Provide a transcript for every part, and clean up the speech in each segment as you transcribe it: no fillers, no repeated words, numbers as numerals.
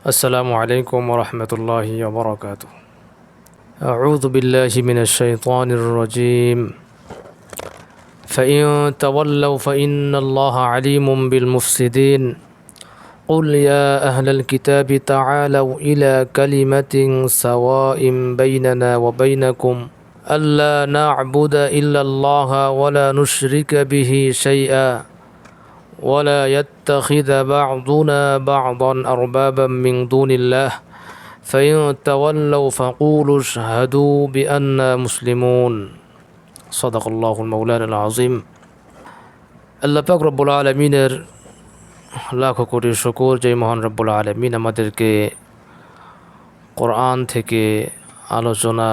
السلام عليكم ورحمة الله وبركاته. أعوذ بالله من الشيطان الرجيم. فإن تولوا فإن الله عليم بالمفسدين. قل يا أهل الكتاب تعالوا إلى كلمة سواء بيننا وبينكم ألا نعبد إلا الله ولا نشرك به شيئا ولا يتخذ بعضنا بعضا أربابا من دون الله فإن تولوا فقولوا اشهدوا بأننا مسلمون. صدق الله المولانا العظيم. আল্লাহ পাক রব্বুল আলামিনের লাখো কোটি শুকর যে মহান রব্বুল আলামিন আমাদেরকে কোরআন থেকে আলোচনা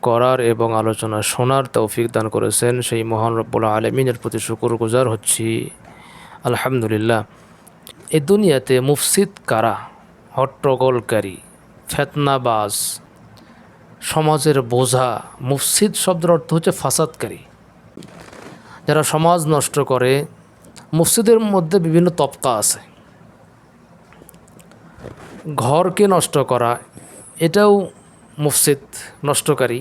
করার এবং আলোচনা শোনার তৌফিক দান করেছেন। সেই মহান রব্বুল আলামিনের প্রতি শুকরগুজার হচ্ছি আলহামদুলিল্লাহ। এই দুনিয়াতে মুফসিদ কারা? হট্টগোলকারী, ফেতনাবাজ, সমাজের বোঝা। মুফসিদ শব্দের অর্থ হচ্ছে ফাসাদকারী, যারা সমাজ নষ্ট করে। মুফসিদের মধ্যে বিভিন্ন তবকা আছে। ঘরকে নষ্ট করা, এটাও মুফসিদ, নষ্টকারী।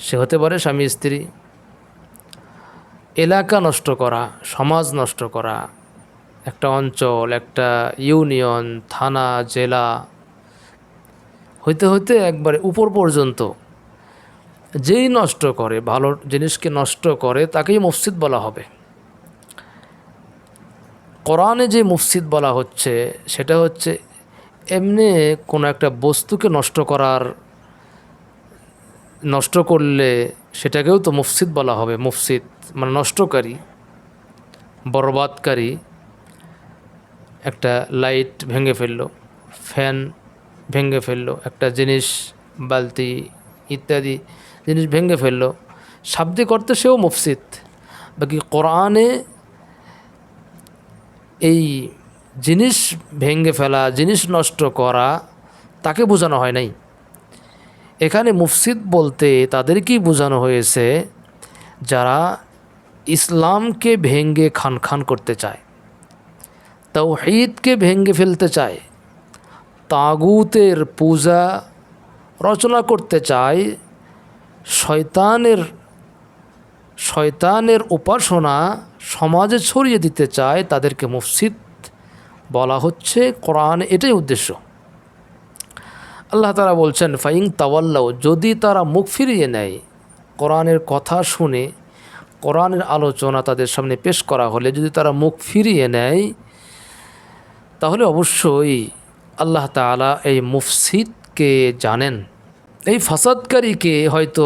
সে হতে পারে স্বামী স্ত্রী। এলাকা নষ্ট করা, সমাজ নষ্ট করা, একটা অঞ্চল, একটা ইউনিয়ন, থানা, জেলা হইতে হইতে একবারে উপর পর্যন্ত যেই নষ্ট করে, ভালো জিনিসকে নষ্ট করে, তাকেই মুফসিদ বলা হবে। কোরআনে যে মুফসিদ বলা হচ্ছে সেটা হচ্ছে এমনি কোনো একটা বস্তুকে নষ্ট করলে সেটাকেও তো মুফসিদ বলা হবে। মুফসিদ মানে নষ্টকারী, বরবাদকারী। একটা লাইট ভেঙে ফেললো, ফ্যান ভেঙে ফেললো, একটা জিনিস, বালতি ইত্যাদি জিনিস ভেঙে ফেললো, শাব্দিক অর্থে সেও মুফসিদ। বাকি কোরআনে এই জিনিস ভেঙে ফেলা, জিনিস নষ্ট করা, তাকে বোঝানো হয় নাই। এখানে মুফসিদ বলতে তাদেরকেই বোঝানো হয়েছে যারা ইসলামকে ভেঙে খান খান করতে চায়, তাওহীদকে ভেঙে ফেলতে চায়, তাগুতের পূজা রচনা করতে চায়, শয়তানের উপাসনা সমাজে ছড়িয়ে দিতে চায়, তাদেরকে মুফসিদ বলা হচ্ছে। কোরআন এটাই উদ্দেশ্য। আল্লাহ তাআলা বলছেন ফাইন তাওয়াল্লাও, যদি তারা মুখ ফিরিয়ে নেয়, কোরআনের কথা শুনে, কোরআনের আলোচনা তাদের সামনে পেশ করা হলে যদি তারা মুখ ফিরিয়ে নেয়, তাহলে অবশ্যই আল্লাহ তাআলা এই মুফসিদকে জানেন। এই ফাসাদকারীকে হয়তো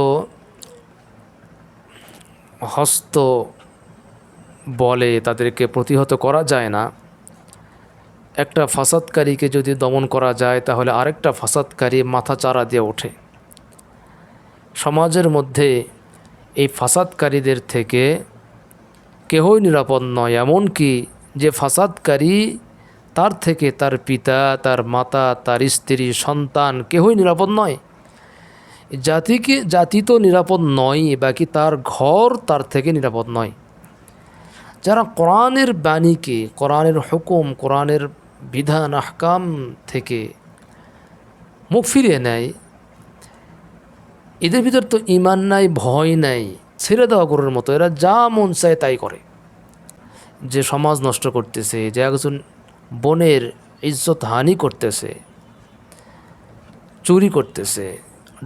হস্ত বলে তাদেরকে প্রতিহত করা যায় না। একটা ফাসাদকারীকে যদি দমন করা যায় তাহলে আরেকটা ফাসাদকারী মাথা চারা দিয়ে ওঠে। সমাজের মধ্যে এই ফাসাদকারীদের থেকে কেহই নিরাপদ নয়। এমনকি যে ফাসাদকারী, তার থেকে তার পিতা, তার মাতা, তার স্ত্রী, সন্তান কেহই নিরাপদ নয়। জাতি তো নিরাপদ নয়, বাকি তার ঘর তার থেকে নিরাপদ নয়। যারা কোরআনের বাণীকে, কোরআনের হুকুম, কোরআনের বিধান আহকাম থেকে মুখ ফিরিয়ে নেয়, এদের ভিতর তো ঈমান নাই, ভয় নাই, ছেড়ে দেওয়া গরুর মতো এরা যা মন চায় তাই করে। যে সমাজ নষ্ট করতেছে, যে একজন বোনের ইজ্জত হানি করতেছে, চুরি করতেছে,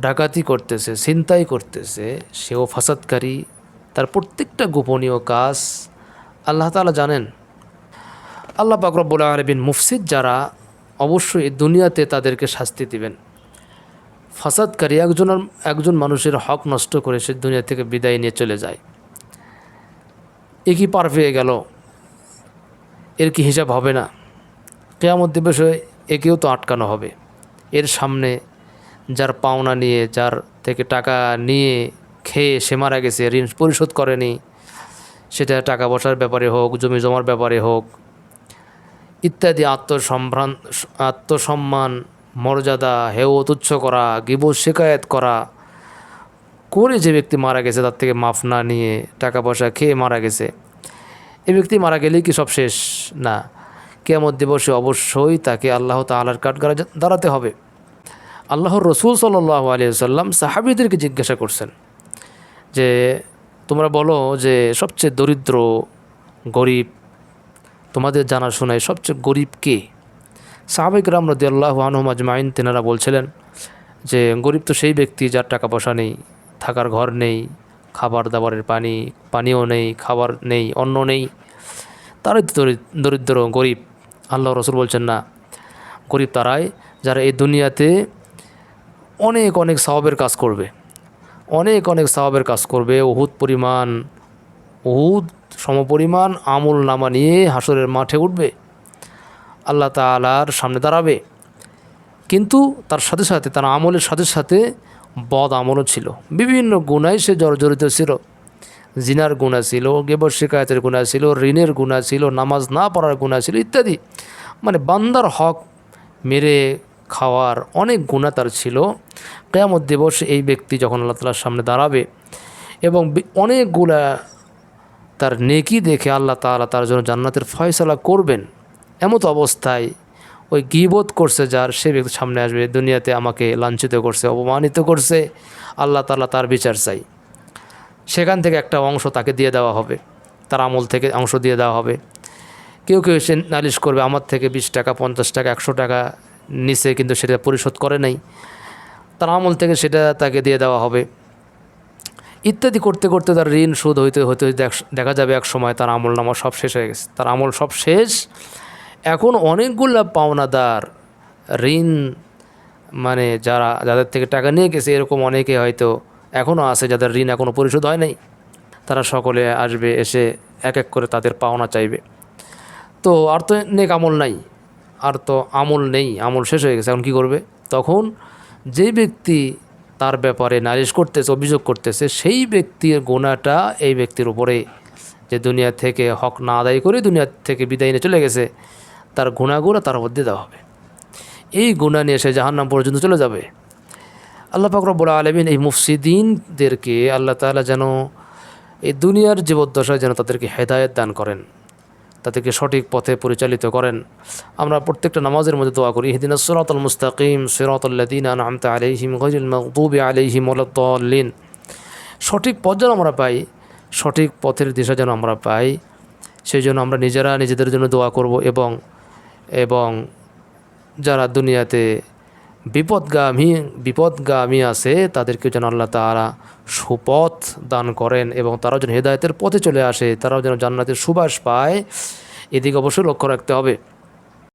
ডাকাতি করতেছে, ছিনতাই করতেছে, সেও ফাসাদকারী। তার প্রত্যেকটা গোপনীয় কাজ আল্লাহ তাআলা জানেন। আল্লাহ পাক রব্বুল আলামিন মুফসিদ যারা, অবশ্যই দুনিয়াতে তাদেরকে শাস্তি দিবেন। ফাসাদকারী একজন মানুষের হক নষ্ট করে সে দুনিয়া থেকে বিদায় নিয়ে চলে যায়, এ কি পার পেয়ে গেল? এর কি হিসাব হবে না? কিয়ামত দিবসে একেও তো আটকানো হবে। এর সামনে যার পাওনা নিয়ে, যার থেকে টাকা নিয়ে খেয়ে সে মারা গেছে, ঋণ পরিশোধ করেনি, সেটা টাকা পয়সার ব্যাপারে হোক, জমি জমার ব্যাপারে হোক, ইত্যাদি, আত্মসম্মান, মর্যাদা হেয় তুচ্ছ করা, গীবত শিকায়েত করা করে যে ব্যক্তি মারা গেছে, তার থেকে মাফ না নিয়ে টাকা পয়সা খেয়ে মারা গেছে, এই ব্যক্তি মারা গেলেই কি সব শেষ? না, কিয়ামত দিবসে অবশ্যই তাকে আল্লাহ তাআলার কাঠগড়ায় দাঁড়াতে হবে। আল্লাহর রসুল সাল্লাল্লাহু আলাইহি ওয়াসাল্লাম সাহাবীদেরকে জিজ্ঞাসা করছেন যে তোমরা বলো যে সবচেয়ে দরিদ্র গরিব, তোমাদের জানাশোনায় সবচেয়ে গরিব কে? সাহাবায়ে কেরাম রাদিয়াল্লাহু আনহুম আজমাইন তেনারা বলছিলেন যে গরিব তো সেই ব্যক্তি যার টাকা পয়সা নেই, থাকার ঘর নেই, খাবার দাবারের পানিও নেই, খাবার নেই, অন্ন নেই, তারাই তো দরিদ্র গরিব। আল্লাহ রসুল বলছেন না, গরিব তারাই যারা এই দুনিয়াতে অনেক অনেক সওয়াবের কাজ করবে, অনেক অনেক সওয়াবের কাজ করবে, উহুদ সমপরিমাণ আমল নামা নিয়ে হাসরের মাঠে উঠবে, আল্লাহ তাআলার সামনে দাঁড়াবে। কিন্তু তার সাথে সাথে তার আমলের সাথে সাথে বদ আমলও ছিল, বিভিন্ন গুনায় সে জর্জরিত ছিল। জিনার গুনাহ ছিল, গীবত শিকায়তের গুনাহ ছিল, ঋণের গুনাহ ছিল, নামাজ না পড়ার গুনাহ ছিল ইত্যাদি। মানে বান্দার হক মেরে খাওয়ার অনেক গুনাহ তার ছিল। কিয়ামত দিবসে এই ব্যক্তি যখন আল্লাহ তাআলার সামনে দাঁড়াবে এবং অনেকগুলা তার নেকি দেখে আল্লাহ তাআলা তার জন্য জান্নাতের ফয়সালা করবেন, এমতো অবস্থায় ওই গীবত করছে যার, সে ব্যক্তির সামনে আসবে, দুনিয়াতে আমাকে লাঞ্ছিত করছে, অপমানিত করছে, আল্লাহ তাআলা তার বিচার চাই। সেখান থেকে একটা অংশ তাকে দিয়ে দেওয়া হবে, তার আমল থেকে অংশ দিয়ে দেওয়া হবে। কেউ কেউ এসে নালিশ করবে আমার থেকে 20 টাকা 50 টাকা 100 টাকা নিচে, কিন্তু সেটা পরিশোধ করে নাই, তার আমল থেকে সেটা তাকে দিয়ে দেওয়া হবে। ইত্যাদি করতে করতে তার ঋণ শোধ হইতে হইতে দেখা যাবে এক সময় তার আমল নামা সব শেষ হয়ে গেছে, তার আমল সব শেষ। এখন অনেকগুলো পাওনাদার ঋণ, মানে যাদের থেকে টাকা নিয়ে গেছে এরকম অনেকে হয়তো এখনও আছে যাদের ঋণ এখনও পরিশোধ হয় নাই। তারা সকলে আসবে, এসে এক এক করে তাদের পাওনা চাইবে। তো আর তো নেক আমল নাই, আর তো আমল নেই, আমল শেষ হয়ে গেছে, এখন কী করবে? তখন যেই ব্যক্তি তার ব্যাপারে নালিশ করতেছে, অভিযোগ করতেছে, সেই ব্যক্তির গুনাহটা এই ব্যক্তির উপরে, যে দুনিয়া থেকে হক না আদায় করে দুনিয়া থেকে বিদায় নিয়ে চলে গেছে, তার গুনাহগুলো তার মধ্যে দেওয়া হবে। এই গুনাহ নিয়ে সে জাহান্নাম পর্যন্ত চলে যাবে। আল্লাহ পাক রব্বুল আলামিন এই মুফসিদিনদেরকে আল্লাহ তাআলা যেন এই দুনিয়ার জীবদ্দশায় যেন তাদেরকে হেদায়েত দান করেন, তাদেরকে সঠিক পথে পরিচালিত করেন। আমরা প্রত্যেকটা নামাজের মধ্যে দোয়া করি, ইহদিনাস সিরাতাল মুস্তাকিম সিরাতাল লাযিনা আনআমতা আলাইহিম গায়রিল মাগদুবি আলাইহিম ওয়ালাদ-দাল্লিন। সঠিক পথ যেন আমরা পাই, সঠিক পথের দিশা যেন আমরা পাই, সেই জন্য আমরা নিজেরা নিজেদের জন্য দোয়া করব। এবং যারা দুনিয়াতে বিপদগামী আছে তাদেরকে যেন আল্লাহ তাআলা সুপথ দান করেন এবং তারাও যেন হেদায়েতের পথে চলে আসে, তারাও যেন জান্নাতের সুবাস পায়, এদিকে অবশ্যই লক্ষ্য রাখতে হবে।